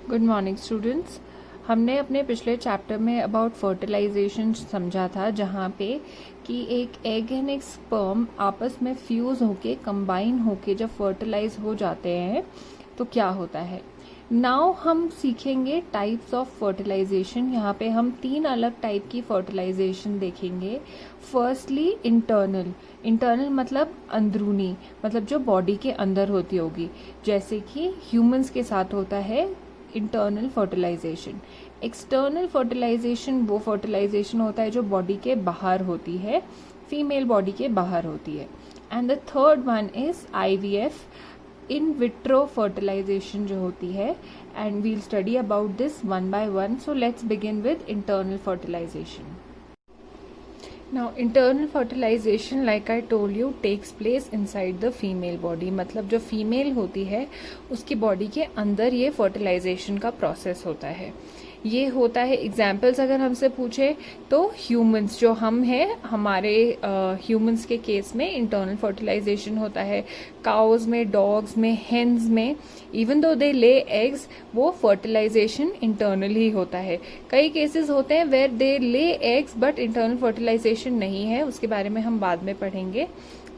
Good morning students. हमने अपने पिछले चैप्टर में अबाउट फर्टिलाइजेशन समझा था, जहाँ पे कि एक एग एंड एक स्पर्म आपस में फ्यूज होके कंबाइन होके जब फर्टिलाइज हो जाते हैं तो क्या होता है। नाउ हम सीखेंगे टाइप्स ऑफ फर्टिलाइजेशन। यहाँ पे हम 3 अलग टाइप की फर्टिलाइजेशन देखेंगे। फर्स्टली इंटरनल मतलब अंदरूनी, मतलब जो बॉडी के अंदर होती होगी, जैसे कि ह्यूमंस के साथ होता है इंटरनल फर्टिलाइजेशन। एक्सटर्नल फर्टिलाइजेशन वो फर्टिलाइजेशन होता है जो बॉडी के बाहर होती है, फीमेल बॉडी के बाहर होती है। And the third one is IVF, in vitro fertilization जो होती है, and we'll study about this one by one. So let's begin with internal fertilization. Now, internal fertilization, like I told you, takes place inside the female body. मतलब जो female होती है उसकी body के अंदर ये फर्टिलाइजेशन का प्रोसेस होता है। ये होता है, एग्जाम्पल्स अगर हमसे पूछे तो ह्यूमंस जो हम हैं, हमारे ह्यूमंस के केस में इंटरनल फर्टिलाइजेशन होता है। काउज में, डॉग्स में, हेन्स में, इवन दो दे ले एग्स, वो फर्टिलाइजेशन इंटरनल ही होता है। कई केसेस होते हैं where they lay eggs but internal fertilisation नहीं है, उसके बारे में हम बाद में पढ़ेंगे।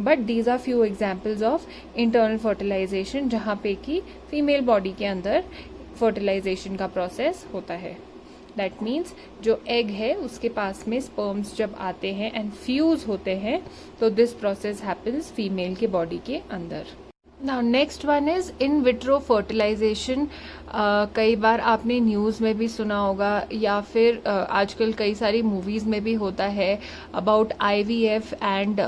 But these are few examples of internal fertilization जहाँ पे कि फीमेल बॉडी के अंदर फर्टिलाइजेशन का प्रोसेस होता है। दैट मीन्स जो एग है उसके पास में स्पर्म्स जब आते हैं एंड फ्यूज होते हैं तो दिस प्रोसेस हैपन्स फीमेल के बॉडी के अंदर। Now next one is in vitro fertilization. कई बार आपने न्यूज़ में भी सुना होगा या फिर आजकल कई सारी मूवीज़ में भी होता है about IVF and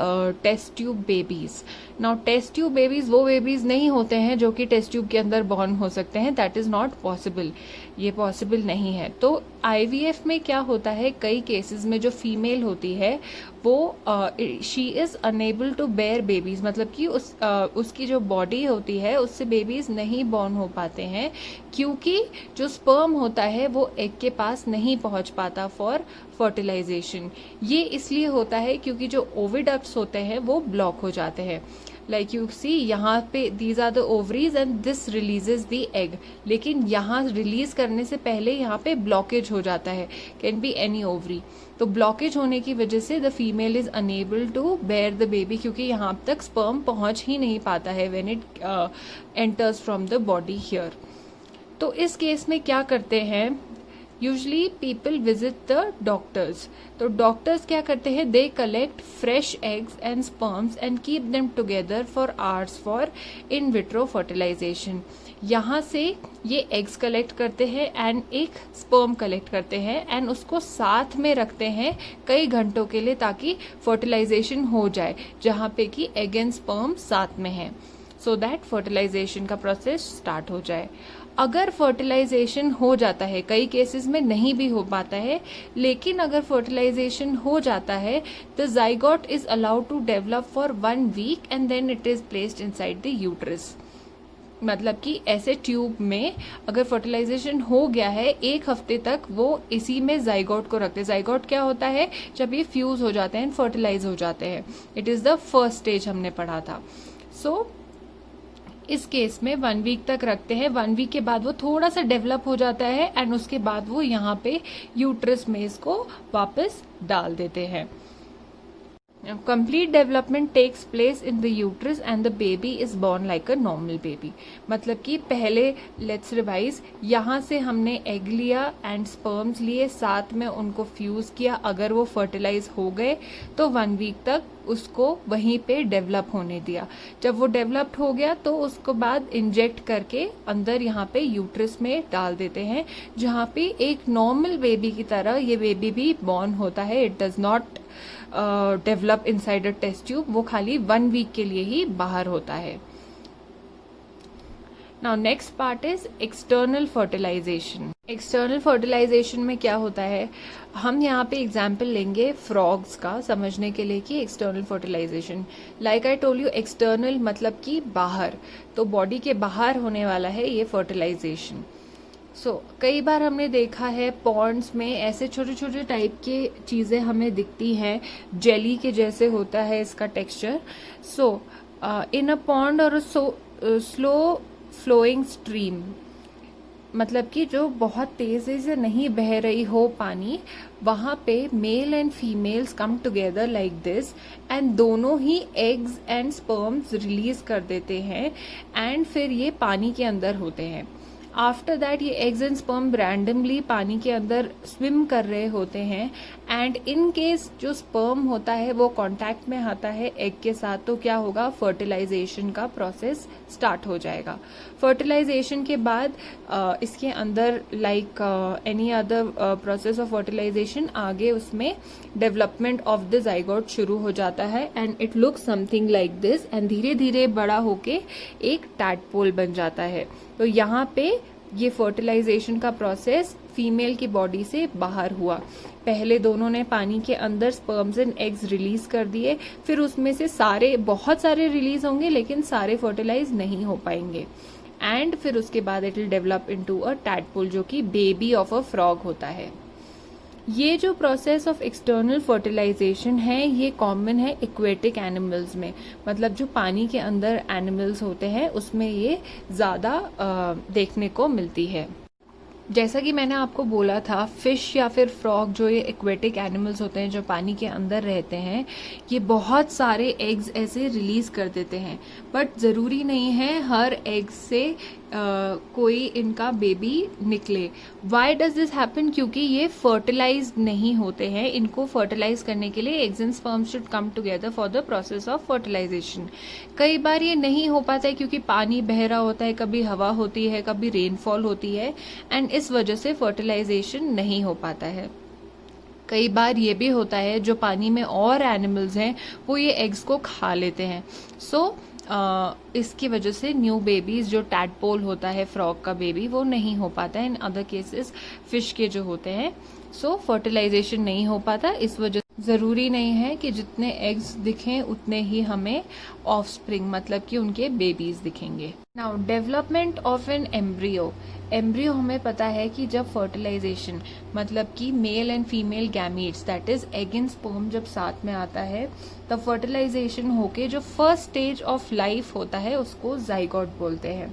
test tube babies. Now test tube babies वो बेबीज़ नहीं होते हैं जो कि टेस्ट ट्यूब के अंदर बॉर्न हो सकते हैं, दैट इज़ नॉट पॉसिबल, ये पॉसिबल नहीं है। तो IVF में क्या होता है, कई केसेस में जो फीमेल होती है वो she is unable to bear babies, मतलब कि उसकी जो बॉडी होती है उससे बेबीज़ नहीं बॉर्न हो पाते हैं क्योंकि जो स्पर्म होता है वो एग के पास नहीं पहुंच पाता फॉर फर्टिलाइजेशन। ये इसलिए होता है क्योंकि जो ओविडक्ट्स होते हैं वो ब्लॉक हो जाते हैं। लाइक यू सी, यहाँ पे these are the ovaries and this releases the egg, लेकिन यहाँ रिलीज करने से पहले यहाँ पे ब्लॉकेज हो जाता है, कैन बी एनी ओवरी। तो ब्लॉकेज होने की वजह से the female is unable to bear the baby, क्योंकि यहाँ तक स्पर्म पहुंच ही नहीं पाता है when it enters from the body here. तो इस केस में क्या करते हैं, usually people visit the doctors. तो डॉक्टर्स क्या करते हैं, they collect fresh eggs and sperms and keep them together for hours for in vitro fertilisation. यहाँ से ये एग्स कलेक्ट करते हैं एंड एक स्पर्म कलेक्ट करते हैं एंड उसको साथ में रखते हैं कई घंटों के लिए ताकि फर्टिलाइजेशन हो जाए, जहाँ पे कि एग एंड स्पर्म साथ में है, सो दैट फर्टिलाइजेशन का प्रोसेस स्टार्ट हो जाए। अगर फर्टिलाइजेशन हो जाता है, कई केसेस में नहीं भी हो पाता है, लेकिन अगर फर्टिलाइजेशन हो जाता है the zygote is allowed to develop for 1 week and then it is placed inside the uterus. मतलब कि ऐसे ट्यूब में अगर फर्टिलाइजेशन हो गया है 1 हफ्ते तक वो इसी में जाइगोट को रखते हैं। जाइगोट क्या होता है, जब ये फ्यूज हो जाते हैं, फर्टिलाइज हो जाते हैं। It is the first stage हमने पढ़ा था। सो इस केस में 1 वीक तक रखते हैं। 1 वीक के बाद वो थोड़ा सा डेवलप हो जाता है एंड उसके बाद वो यहाँ पे यूट्रस में इसको वापस डाल देते हैं। Complete development takes place in the uterus and the baby is born like a normal baby. मतलब कि पहले लेट्स रिवाइज, यहाँ से हमने एग लिया एंड स्पर्म्स लिए, साथ में उनको फ्यूज किया। अगर वो फर्टिलाइज हो गए तो 1 वीक तक उसको वहीं पे डेवलप होने दिया। जब वो डेवलप्ड हो गया तो उसको बाद इंजेक्ट करके अंदर यहाँ पे यूट्रस में डाल देते हैं, जहाँ पे एक नॉर्मल बेबी की तरह ये बेबी भी बॉर्न होता है। It does not develop inside a test tube, वो खाली 1 वीक के लिए ही बाहर होता है। Now next part is external fertilization. External fertilization में क्या होता है, हम यहाँ पे एग्जाम्पल लेंगे फ्रॉग्स का समझने के लिए कि external fertilization, like I told you, external मतलब कि बाहर, तो बॉडी के बाहर होने वाला है ये फर्टिलाइजेशन। कई बार हमने देखा है पॉन्ड्स में ऐसे छोटे छोटे टाइप के चीजें हमें दिखती हैं, जेली के जैसे होता है इसका टेक्सचर। इन अ पॉन्ड और स्लो फ्लोइंग स्ट्रीम, मतलब कि जो बहुत तेजी से नहीं बह रही हो पानी, वहां पे male and females come together like this and दोनों ही एग्स एंड स्पर्म्स रिलीज कर देते हैं एंड फिर ये पानी के अंदर होते हैं। आफ्टर दैट ये एग्स एंड स्पर्म रैंडमली पानी के अंदर स्विम कर रहे होते हैं एंड इन केस जो स्पर्म होता है वो कांटेक्ट में आता है एग के साथ, तो क्या होगा, फर्टिलाइजेशन का प्रोसेस स्टार्ट हो जाएगा। फर्टिलाइजेशन के बाद इसके अंदर like any other process of fertilization आगे उसमें डेवलपमेंट ऑफ द जाइगोट शुरू हो जाता है and it looks something like this and धीरे धीरे बड़ा होके एक टैडपोल बन जाता है। तो यहाँ पे ये फर्टिलाइजेशन का प्रोसेस फीमेल की बॉडी से बाहर हुआ। पहले दोनों ने पानी के अंदर स्पर्म्स एंड एग्स रिलीज कर दिए, फिर उसमें से बहुत सारे रिलीज होंगे लेकिन सारे फर्टिलाइज नहीं हो पाएंगे एंड फिर उसके बाद it will develop into a tadpole जो कि बेबी ऑफ अ फ्रॉग होता है। ये जो प्रोसेस ऑफ एक्सटर्नल फर्टिलाइजेशन है ये कॉमन है एक्वेटिक एनिमल्स में, मतलब जो पानी के अंदर एनिमल्स होते हैं उसमें ये ज्यादा देखने को मिलती है। जैसा कि मैंने आपको बोला था, फिश या फिर फ्रॉग जो ये एक्वेटिक एनिमल्स होते हैं जो पानी के अंदर रहते हैं, ये बहुत सारे एग्स ऐसे रिलीज कर देते हैं, बट जरूरी नहीं है हर एग से कोई इनका बेबी निकले। Why does this happen? क्योंकि ये फर्टिलाइज नहीं होते हैं। इनको फर्टिलाइज करने के लिए eggs and sperm should come together for the process of fertilization. कई बार ये नहीं हो पाता है क्योंकि पानी बह रहा होता है, कभी हवा होती है, कभी रेनफॉल होती है एंड इस वजह से फर्टिलाइजेशन नहीं हो पाता है। कई बार ये भी होता है जो पानी में और एनिमल्स हैं वो ये एग्स को खा लेते हैं, सो इसकी वजह से न्यू बेबीज जो टैडपोल होता है फ्रॉग का बेबी वो नहीं हो पाता है। इन अदर केसेस फिश के जो होते हैं सो फर्टिलाइजेशन नहीं हो पाता। इस वजह जरूरी नहीं है कि जितने एग्स दिखें उतने ही हमें ऑफस्प्रिंग मतलब कि उनके बेबीज दिखेंगे। Now development of an embryo. Embryo हमें पता है कि जब फर्टिलाइजेशन मतलब कि male and female gametes that is egg and sperm जब साथ में आता है तब फर्टिलाइजेशन होके जो फर्स्ट स्टेज ऑफ लाइफ होता है उसको जाइगोट बोलते हैं।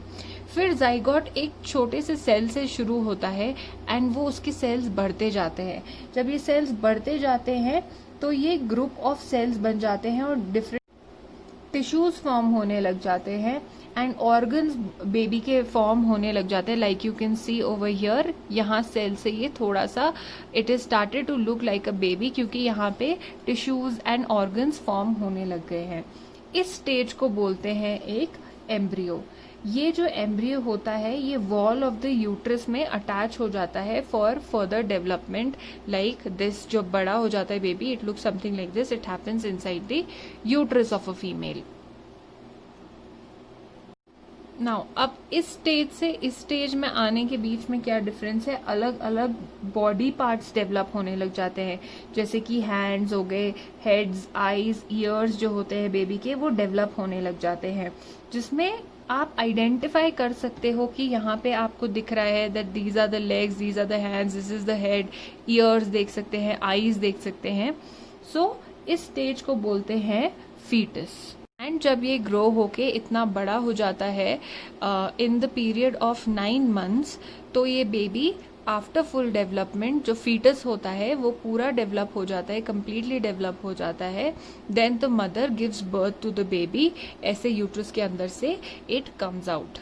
फिर जाइगोट एक छोटे से सेल से शुरू होता है एंड वो उसके सेल्स बढ़ते जाते हैं। जब ये सेल्स बढ़ते जाते हैं तो ये ग्रुप ऑफ सेल्स बन जाते हैं और डिफरेंट टिश्यूज फॉर्म होने लग जाते हैं एंड ऑर्गन्स बेबी के फॉर्म होने लग जाते हैं। Like you can see over here, यहाँ सेल से ये थोड़ा सा it is started to look like a baby क्योंकि यहाँ पे टिश्यूज एंड ऑर्गन्स फॉर्म होने लग गए हैं। इस स्टेज को बोलते हैं एक एम्ब्रियो। ये जो एम्ब्रियो होता है ये वॉल ऑफ द यूट्रस में अटैच हो जाता है for further development like this. जो बड़ा हो जाता है baby it look something like this, it happens inside the uterus of a female. Now अब इस स्टेज से इस स्टेज में आने के बीच में क्या डिफरेंस है? अलग अलग बॉडी पार्ट्स डेवलप होने लग जाते हैं, जैसे कि हैंड्स हो गए, हेड्स, आईज, ईयर्स जो होते हैं बेबी के वो डेवलप होने लग जाते हैं, जिसमें आप आइडेंटिफाई कर सकते हो कि यहाँ पे आपको दिख रहा है that these are the legs, these are the hands, this is the head, ears देख सकते हैं, आईज देख सकते हैं। सो इस स्टेज को बोलते हैं फीटस। एंड जब ये ग्रो होके इतना बड़ा हो जाता है in the period of 9 months, तो ये बेबी आफ्टर फुल डेवलपमेंट जो फीटस होता है वो पूरा डेवलप हो जाता है, कम्प्लीटली डेवलप हो जाता है। Then the mother gives birth to the baby, ऐसे यूट्रस के अंदर से इट कम्स आउट।